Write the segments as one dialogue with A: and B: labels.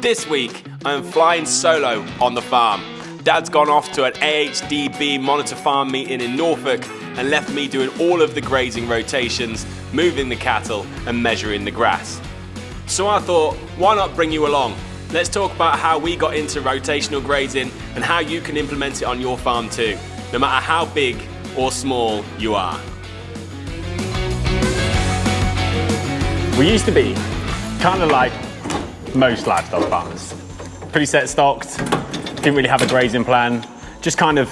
A: This week, I am flying solo on the farm. Dad's gone off to an AHDB monitor farm meeting in Norfolk and left me doing all of the grazing rotations, moving the cattle and measuring the grass. So I thought, why not bring you along? Let's talk about how we got into rotational grazing and how you can implement it on your farm too, no matter how big or small you are.
B: We used to be kind of like most livestock farmers. Pretty set stocked, didn't really have a grazing plan, just kind of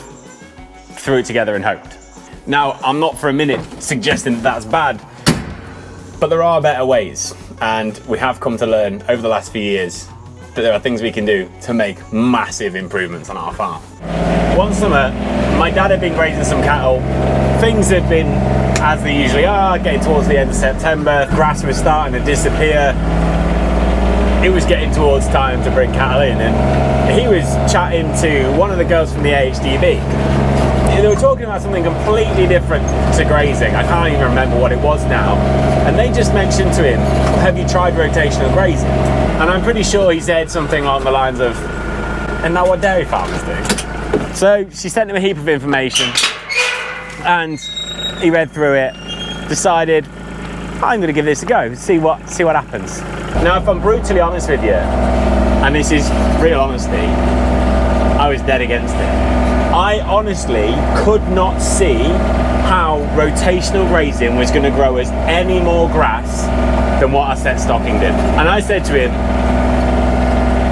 B: threw it together and hoped. Now, I'm not for a minute suggesting that that's bad, but there are better ways, and we have come to learn over the last few years that there are things we can do to make massive improvements on our farm. One summer, my dad had been grazing some cattle. Things had been as they usually are, getting towards the end of September, grass was starting to disappear. It was getting towards time to bring cattle in, and he was chatting to one of the girls from the AHDB. They were talking about something completely different to grazing. I can't even remember what it was now. And they just mentioned to him, have you tried rotational grazing? And I'm pretty sure he said something along the lines of, isn't that what dairy farmers do? So she sent him a heap of information, and he read through it, decided, I'm going to give this a go, see what happens. Now, if I'm brutally honest with you, and this is real honesty, I was dead against it. I honestly could not see how rotational grazing was going to grow us any more grass than what our set stocking did. And I said to him,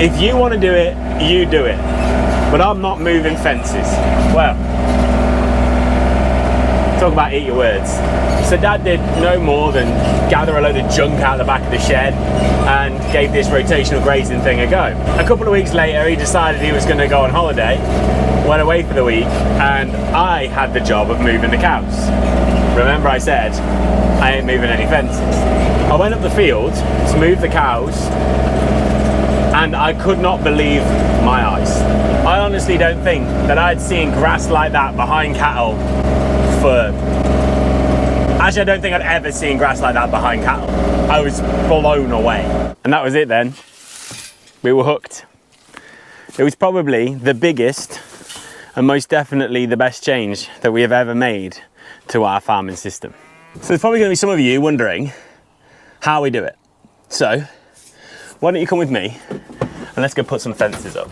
B: if you want to do it, you do it. But I'm not moving fences. Well, talk about eat your words. So Dad did no more than gather a load of junk out the back of the shed and gave this rotational grazing thing a go. A couple of weeks later, he decided he was going to go on holiday, went away for the week, and I had the job of moving the cows. Remember I said, I ain't moving any fences. I went up the field to move the cows, and I could not believe my eyes. I honestly don't think that I'd seen grass like that behind cattle for... Actually, I don't think I'd ever seen grass like that behind cattle. I was blown away. And that was it then. We were hooked. It was probably the biggest and most definitely the best change that we have ever made to our farming system. So there's probably going to be some of you wondering how we do it. So why don't you come with me and let's go put some fences up.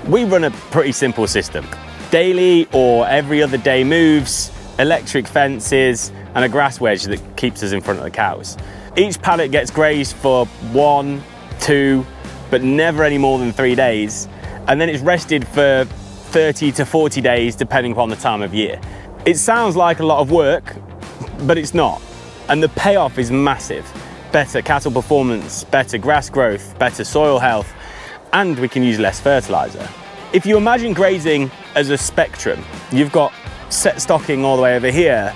B: We run a pretty simple system. Daily or every other day moves, electric fences, and a grass wedge that keeps us in front of the cows. Each paddock gets grazed for 1, 2, but never any more than 3 days. And then it's rested for 30 to 40 days, depending upon the time of year. It sounds like a lot of work, but it's not. And the payoff is massive. Better cattle performance, better grass growth, better soil health, and we can use less fertilizer. If you imagine grazing as a spectrum, you've got set stocking all the way over here.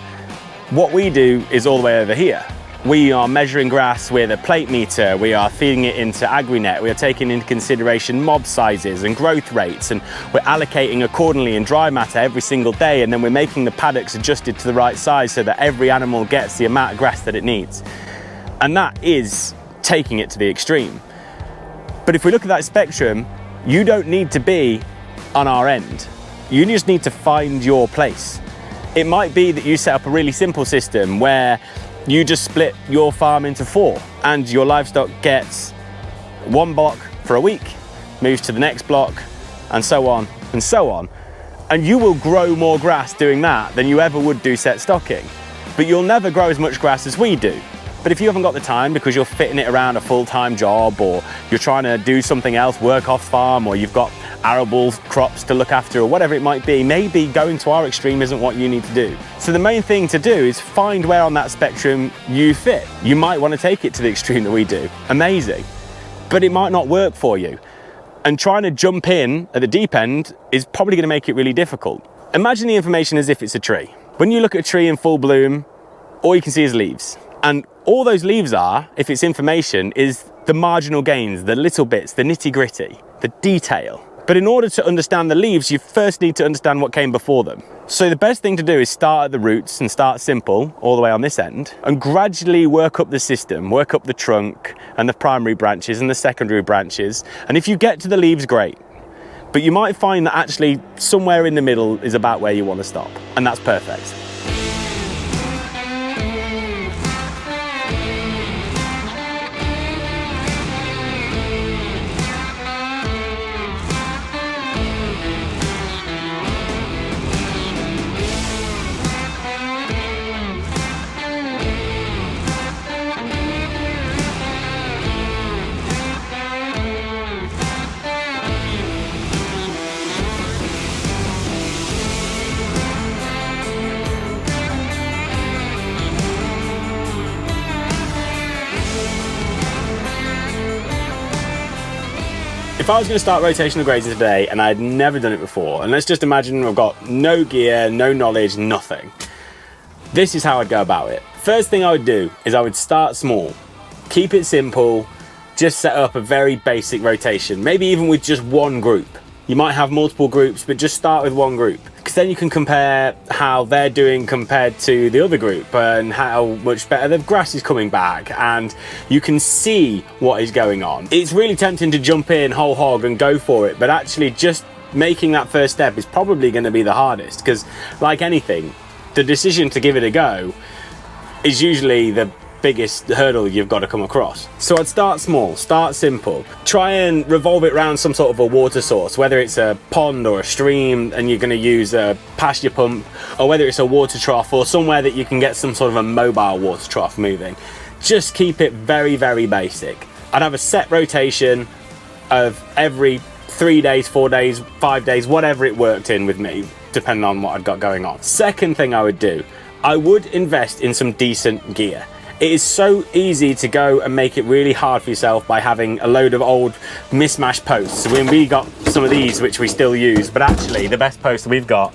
B: What we do is all the way over here. We are measuring grass with a plate meter, we are feeding it into AgriNet, we are taking into consideration mob sizes and growth rates, and we're allocating accordingly in dry matter every single day, and then we're making the paddocks adjusted to the right size so that every animal gets the amount of grass that it needs. And that is taking it to the extreme. But if we look at that spectrum, you don't need to be on our end. You just need to find your place. It might be that you set up a really simple system where you just split your farm into 4 and your livestock gets 1 block for a week, moves to the next block, and so on and so on. And you will grow more grass doing that than you ever would do set stocking. But you'll never grow as much grass as we do. But if you haven't got the time because you're fitting it around a full-time job, or you're trying to do something else, work off farm, or you've got arable crops to look after or whatever it might be, maybe going to our extreme isn't what you need to do. So the main thing to do is find where on that spectrum you fit. You might want to take it to the extreme that we do. Amazing. But it might not work for you. And trying to jump in at the deep end is probably going to make it really difficult. Imagine the information as if it's a tree. When you look at a tree in full bloom, all you can see is leaves. And all those leaves are, if it's information, is the marginal gains, the little bits, the nitty gritty, the detail. But in order to understand the leaves, you first need to understand what came before them. So the best thing to do is start at the roots and start simple, all the way on this end, and gradually work up the system, work up the trunk and the primary branches and the secondary branches. And if you get to the leaves, great. But you might find that actually somewhere in the middle is about where you want to stop, and that's perfect. If I was going to start rotational grazing today and I had never done it before, and let's just imagine I've got no gear, no knowledge, nothing, this is how I'd go about it. First thing I would do is I would start small, keep it simple, just set up a very basic rotation, maybe even with just one group. You might have multiple groups, but just start with one group, because then you can compare how they're doing compared to the other group and how much better the grass is coming back, and you can see what is going on. It's really tempting to jump in whole hog and go for it, but actually just making that first step is probably going to be the hardest, because like anything, the decision to give it a go is usually the biggest hurdle you've got to come across. So I'd start small, start simple, try and revolve it around some sort of a water source, whether it's a pond or a stream and you're going to use a pasture pump, or whether it's a water trough or somewhere that you can get some sort of a mobile water trough moving. Just keep it very, very basic. I'd have a set rotation of every 3 days, 4 days, 5 days, whatever it worked in with me, depending on what I'd got going on. Second thing I would do, I would invest in some decent gear. It is so easy to go and make it really hard for yourself by having a load of old mismatched posts. When we got some of these, which we still use, but actually the best posts we've got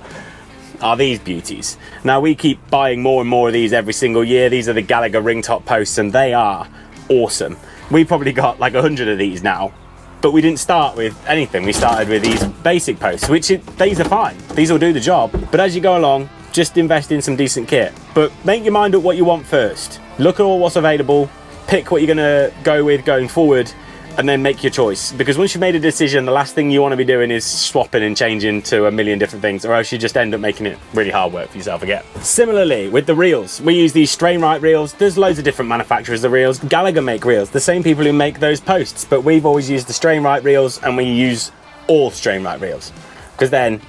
B: are these beauties. Now we keep buying more and more of these every single year. These are the Gallagher ring top posts and they are awesome. We probably got like 100 of these now, but we didn't start with anything. We started with these basic posts, these are fine. These will do the job, but as you go along, just invest in some decent kit. But make your mind up what you want first. Look at all what's available, pick what you're gonna go with going forward, and then make your choice. Because once you've made a decision, the last thing you wanna be doing is swapping and changing to a million different things, or else you just end up making it really hard work for yourself again. Similarly, with the reels, we use these strain right reels. There's loads of different manufacturers of reels. Gallagher make reels, the same people who make those posts, but we've always used the strain right reels, and we use all strain right reels. Because then,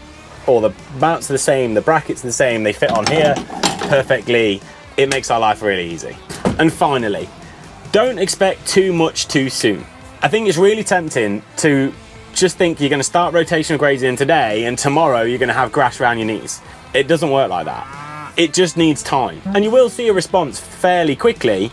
B: all the mounts are the same, the brackets are the same, they fit on here perfectly. It makes our life really easy. And finally, don't expect too much too soon. I think it's really tempting to just think you're going to start rotational grazing today and tomorrow you're going to have grass around your knees. It doesn't work like that. It just needs time. And you will see a response fairly quickly,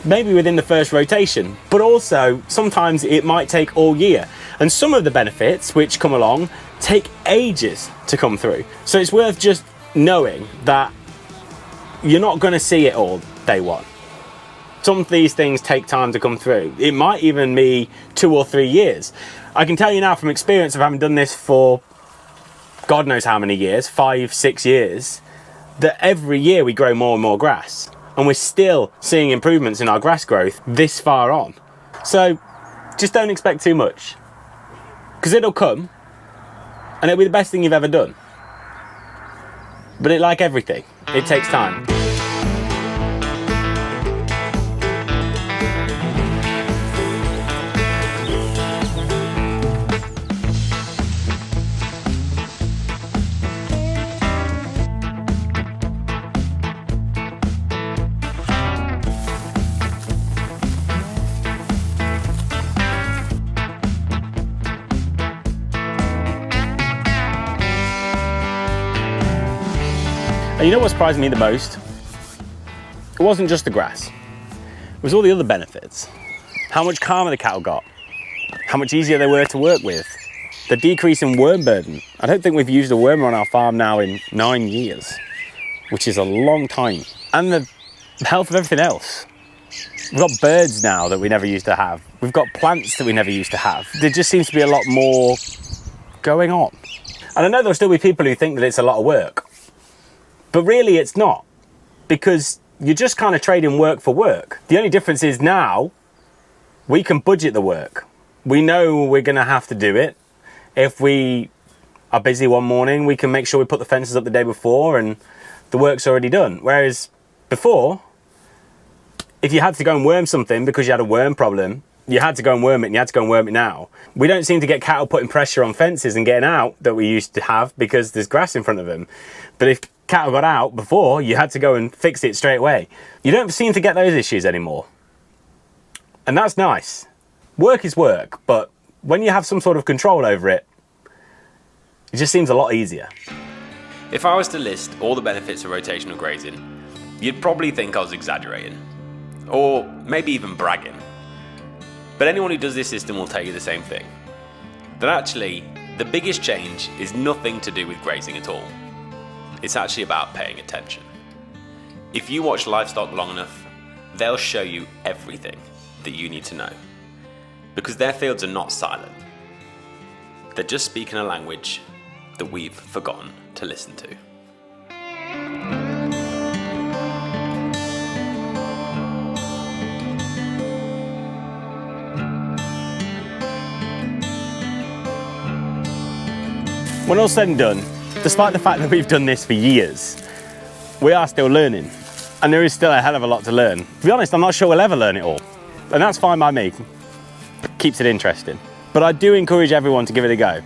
B: maybe within the first rotation, but also sometimes it might take all year. And some of the benefits which come along take ages to come through. So it's worth just knowing that you're not going to see it all day one. Some of these things take time to come through. It might even be 2 or 3 years. I can tell you now from experience of having done this for God knows how many years, 5, 6 years, that every year we grow more and more grass. And we're still seeing improvements in our grass growth this far on. So just don't expect too much. Because it'll come, and it'll be the best thing you've ever done. But like everything, it takes time. And you know what surprised me the most? It wasn't just the grass. It was all the other benefits. How much calmer the cattle got. How much easier they were to work with. The decrease in worm burden. I don't think we've used a wormer on our farm now in 9 years, which is a long time. And the health of everything else. We've got birds now that we never used to have. We've got plants that we never used to have. There just seems to be a lot more going on. And I know there'll still be people who think that it's a lot of work, but really it's not, because you're just kind of trading work for work. The only difference is now we can budget the work. We know we're going to have to do it. If we are busy one morning, we can make sure we put the fences up the day before and the work's already done. Whereas before, if you had to go and worm something because you had a worm problem, you had to go and worm it, and you had to go and worm it now. We don't seem to get cattle putting pressure on fences and getting out that we used to have because there's grass in front of them. But if cattle got out before, you had to go and fix it straight away. You don't seem to get those issues anymore. And that's nice. Work is work, but when you have some sort of control over it, it just seems a lot easier.
A: If I was to list all the benefits of rotational grazing, you'd probably think I was exaggerating, or maybe even bragging. But anyone who does this system will tell you the same thing. That actually, the biggest change is nothing to do with grazing at all. It's actually about paying attention. If you watch livestock long enough, they'll show you everything that you need to know. Because their fields are not silent. They're just speaking a language that we've forgotten to listen to.
B: When all's said and done, despite the fact that we've done this for years, we are still learning. And there is still a hell of a lot to learn. To be honest, I'm not sure we'll ever learn it all. And that's fine by me. Keeps it interesting. But I do encourage everyone to give it a go,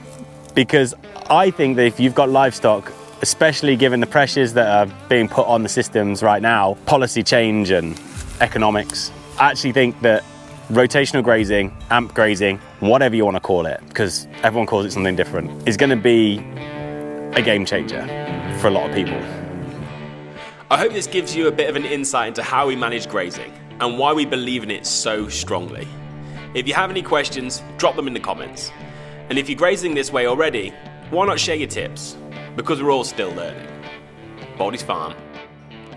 B: because I think that if you've got livestock, especially given the pressures that are being put on the systems right now, policy change and economics, I actually think that rotational grazing, amp grazing, whatever you want to call it, because everyone calls it something different, is going to be a game changer for a lot of people.
A: I hope this gives you a bit of an insight into how we manage grazing and why we believe in it so strongly. If you have any questions, drop them in the comments. And if you're grazing this way already, why not share your tips? Because we're all still learning. Baldy's Farm,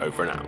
A: over and out.